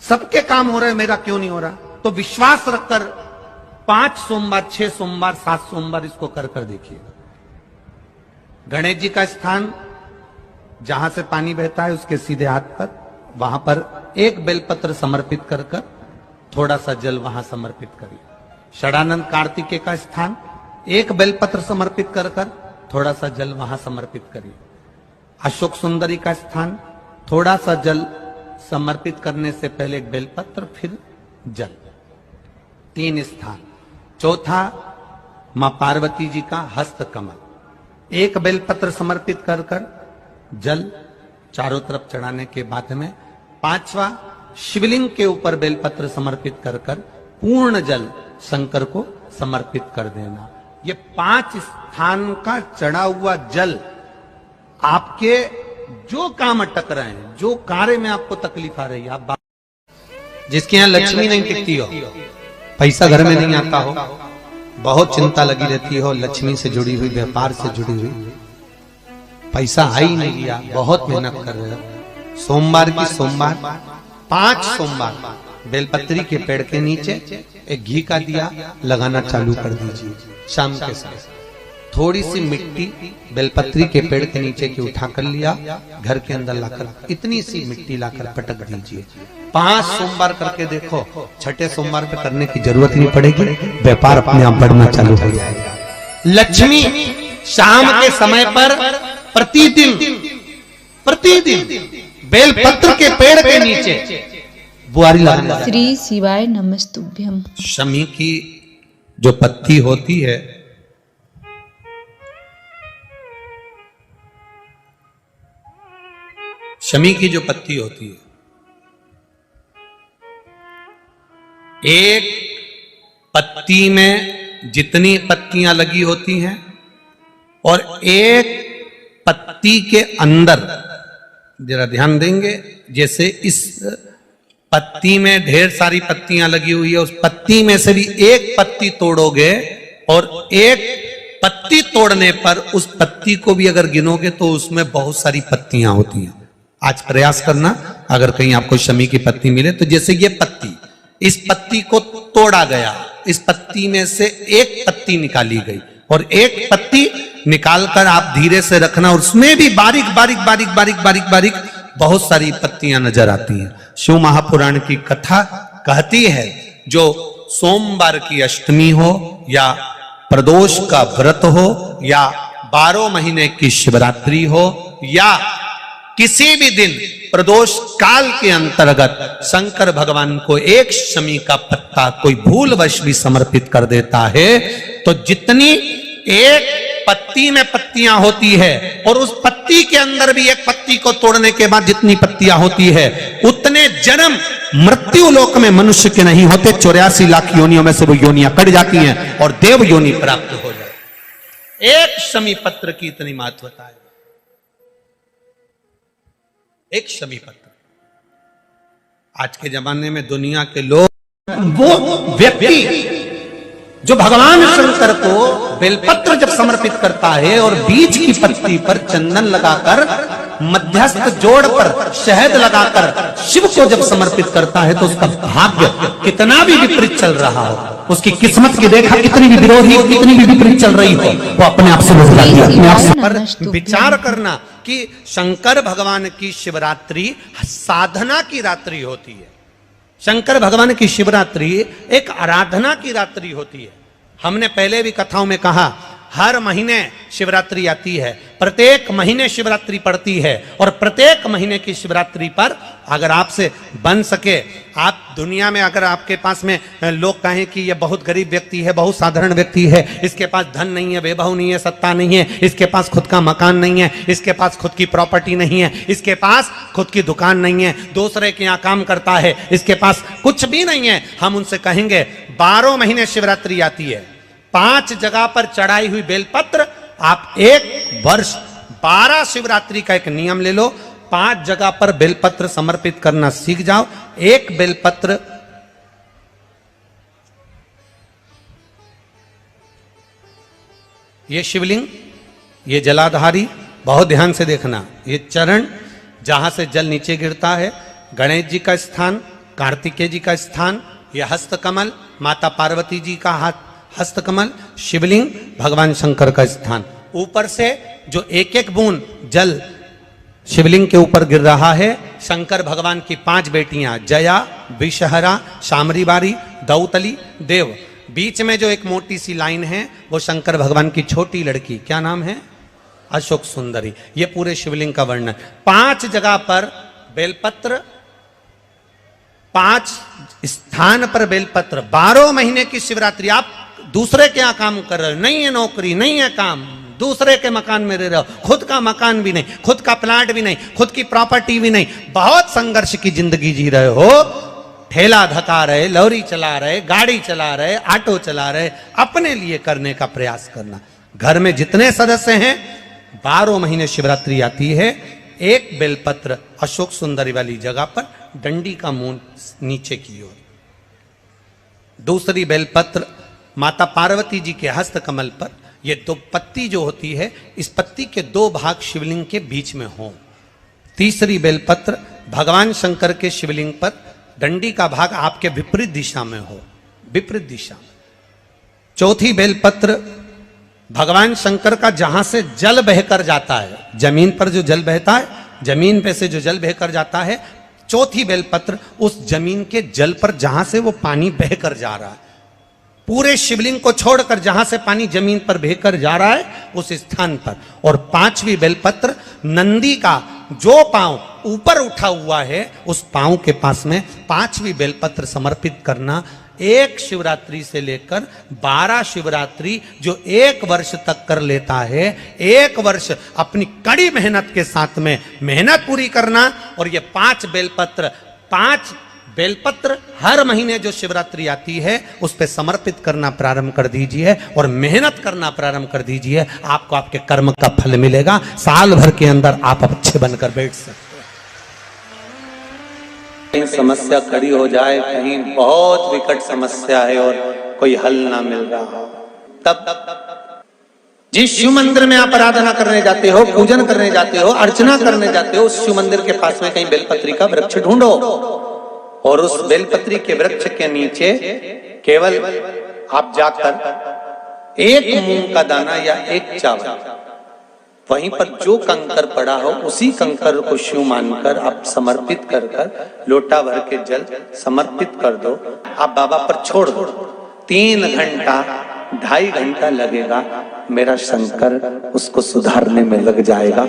सबके काम हो रहे, मेरा क्यों नहीं हो रहा? तो विश्वास रखकर 5 सोमवार, 6 सोमवार, 7 सोमवार इसको कर देखिए। गणेश जी का स्थान जहां से पानी बहता है उसके सीधे हाथ पर, वहां पर एक बेलपत्र समर्पित कर थोड़ा सा जल वहां समर्पित करिए। षडानंद कार्तिकेय का स्थान एक बेलपत्र समर्पित कर थोड़ा सा जल वहां समर्पित करिए। अशोक सुंदरी का स्थान थोड़ा सा जल समर्पित करने से पहले एक बेलपत्र, फिर जल। 3 स्थान। चौथा मां पार्वती जी का हस्त कमल, एक बेलपत्र समर्पित कर जल चारों तरफ चढ़ाने के बाद में 5वां शिवलिंग के ऊपर बेलपत्र समर्पित कर पूर्ण जल शंकर को समर्पित कर देना। ये 5 स्थान का चढ़ा हुआ जल आपके जो काम अटक रहे हैं, जो कार्य में आपको तकलीफ आ रही है, आप जिसके यहां लक्ष्मी नहीं टिकती हो, पैसा घर में नहीं आता हो, बहुत चिंता लगी रहती हो, लक्ष्मी से जुड़ी हुई, व्यापार से जुड़ी हुई, पैसा आ ही नहीं गया, बहुत मेहनत कर रहे हो, सोमवार की सोमवार 5 सोमवार बेलपत्री के पेड़ के नीचे एक घी का दिया लगाना चालू कर दीजिए। शाम के समय थोड़ी सी मिट्टी बेलपत्री के पेड़ के नीचे की उठा कर लिया, घर के अंदर लाकर इतनी सी मिट्टी लाकर पटक दीजिए। 5 सोमवार करके देखो, छठे सोमवार पे करने की जरूरत नहीं पड़ेगी, व्यापार अपने आप बढ़ना चालू हो जाएगा। लक्ष्मी शाम के समय पर प्रतिदिन बेलपत्र के पेड़ के नीचे बुआरी लगाना। श्री शिवाय नमस्तुभ्यम। शमी की जो पत्ती होती है, शमी की जो पत्ती होती है, एक पत्ती में जितनी पत्तियां लगी होती हैं और एक पत्ती के अंदर, जरा ध्यान देंगे, जैसे इस पत्ती में ढेर सारी पत्तियां लगी हुई है, उस पत्ती में से भी एक पत्ती तोड़ोगे और एक पत्ती तोड़ने पर उस पत्ती को भी अगर गिनोगे तो उसमें बहुत सारी पत्तियां होती हैं। आज प्रयास करना, अगर कहीं आपको शमी की पत्ती मिले तो जैसे ये पत्ती, इस पत्ती को तोड़ा गया, इस पत्ती में से एक पत्ती निकाली गई और एक पत्ती निकालकर आप धीरे से रखना, और उसमें भी बारीक बारीक बारीक बारीक बारीक बारीक बहुत सारी पत्तियां नजर आती हैं। शिव महापुराण की कथा कहती है, जो सोमवार की अष्टमी हो या प्रदोष का व्रत हो या 12 महीने की शिवरात्रि हो या किसी भी दिन प्रदोष काल के अंतर्गत शंकर भगवान को एक शमी का पत्ता कोई भूलवश भी समर्पित कर देता है, तो जितनी एक पत्ती में पत्तियां होती है और उस पत्ती के अंदर भी एक पत्ती को तोड़ने के बाद जितनी पत्तियां होती है, उतने जन्म मृत्यु लोक में मनुष्य के नहीं होते। 84 लाख योनियों में से वो योनियां कट जाती हैं और देव योनि प्राप्त हो जाए। एक शमी पत्र की इतनी महत्वता है, एक शमी पत्र। आज के जमाने में दुनिया के लोग, वो व्यक्ति जो भगवान शंकर को बेलपत्र जब समर्पित करता है और बीच की पत्ती पर चंदन लगाकर, मध्यस्थ जोड़ पर शहद लगाकर शिव को जब समर्पित करता है, तो उसका भाग्य कितना भी विपरीत चल रहा हो, उसकी किस्मत की रेखा कितनी भी विरोधी, कितनी भी विपरीत चल रही हो, वो अपने आप से बदल जाती है। अपने आप से पर विचार करना कि शंकर भगवान की शिवरात्रि साधना की रात्रि होती है। शंकर भगवान की शिवरात्रि एक आराधना की रात्रि होती है। हमने पहले भी कथाओं में कहा, हर महीने शिवरात्रि आती है, प्रत्येक महीने शिवरात्रि पड़ती है, और प्रत्येक महीने की शिवरात्रि पर अगर आपसे बन सके, आप दुनिया में अगर आपके पास में लोग कहें कि ये बहुत गरीब व्यक्ति है, बहुत साधारण व्यक्ति है, इसके पास धन नहीं है, वैभव नहीं है, सत्ता नहीं है, इसके पास खुद का मकान नहीं है, इसके पास खुद की प्रॉपर्टी नहीं है, इसके पास खुद की दुकान नहीं है, दूसरे के यहाँ काम करता है, इसके पास कुछ भी नहीं है, हम उनसे कहेंगे 12 महीने शिवरात्रि आती है, 5 जगह पर चढ़ाई हुई बेलपत्र, आप एक वर्ष 12 शिवरात्रि का एक नियम ले लो, 5 जगह पर बेलपत्र समर्पित करना सीख जाओ। एक बेलपत्र ये शिवलिंग, ये जलाधारी, बहुत ध्यान से देखना, ये चरण जहां से जल नीचे गिरता है, गणेश जी का स्थान, कार्तिकेय जी का स्थान, यह हस्तकमल, माता पार्वती जी का हस्तकमल, शिवलिंग, भगवान शंकर का स्थान। ऊपर से जो एक एक बूंद जल शिवलिंग के ऊपर गिर रहा है, शंकर भगवान की 5 बेटियां जया, विषहरा, शामरीबारी, दौतली, देव। बीच में जो एक मोटी सी लाइन है वो शंकर भगवान की छोटी लड़की, क्या नाम है? अशोक सुंदरी। ये पूरे शिवलिंग का वर्णन। 5 जगह पर बेलपत्र, 5 स्थान पर बेलपत्र। 12 महीने की शिवरात्रि। आप दूसरे क्या काम कर रहे हो? नहीं है नौकरी, नहीं है काम, दूसरे के मकान में रह रहे हो, खुद का मकान भी नहीं, खुद का प्लाट भी नहीं, खुद की प्रॉपर्टी भी नहीं, बहुत संघर्ष की जिंदगी जी रहे हो। ठेला धका रहे, लॉरी चला रहे, गाड़ी चला रहे, ऑटो चला रहे, अपने लिए करने का प्रयास करना। घर में जितने सदस्य हैं, 12 महीने शिवरात्रि आती है, एक बेलपत्र अशोक सुंदरी वाली जगह पर, डंडी का मुंह नीचे की ओर। दूसरी बेलपत्र माता पार्वती जी के हस्त कमल पर। ये 2 पत्ती जो होती है, इस पत्ती के 2 भाग शिवलिंग के बीच में हो। तीसरी बेलपत्र भगवान शंकर के शिवलिंग पर, डंडी का भाग आपके विपरीत दिशा में हो, विपरीत दिशा में। चौथी बेलपत्र भगवान शंकर का जहां से जल बहकर जाता है, जमीन पर जो जल बहता है, जमीन पे से जो जल बहकर जाता है, चौथी बेलपत्र उस जमीन के जल पर जहां से वो पानी बहकर जा रहा है, पूरे शिवलिंग को छोड़कर जहां से पानी जमीन पर बहकर जा रहा है उस स्थान पर। और 5वीं बेलपत्र नंदी का जो पांव ऊपर उठा हुआ है, उस पांव के पास में 5वीं बेलपत्र समर्पित करना। एक शिवरात्रि से लेकर 12 शिवरात्रि जो 1 वर्ष तक कर लेता है, 1 वर्ष अपनी कड़ी मेहनत के साथ में मेहनत पूरी करना। और ये 5 बेलपत्र हर महीने जो शिवरात्रि आती है उस पे समर्पित करना प्रारंभ कर दीजिए और मेहनत करना प्रारंभ कर दीजिए। आपको आपके कर्म का फल मिलेगा। साल भर के अंदर आप अच्छे बनकर बैठ सकते हैं। कहीं समस्या खड़ी हो जाए, कहीं बहुत विकट समस्या है और कोई हल ना मिल रहा हो, तब जिस शिव मंदिर में आप आराधना करने जाते हो, पूजन करने जाते हो, अर्चना करने जाते हो, उस शिव मंदिर के पास में कहीं बेलपत्री का वृक्ष ढूंढो और उस बेलपत्री के वृक्ष के नीचे केवल आप जाकर 1 मूंग का दाना या 1 चावल, वहीं पर जो कंकर पड़ा हो उसी कंकर को शिव मानकर आप समर्पित कर कर लोटा भर के जल समर्पित कर दो। आप बाबा पर छोड़ दो। 3 घंटा 2.5 घंटा लगेगा, मेरा शंकर उसको सुधारने में लग जाएगा।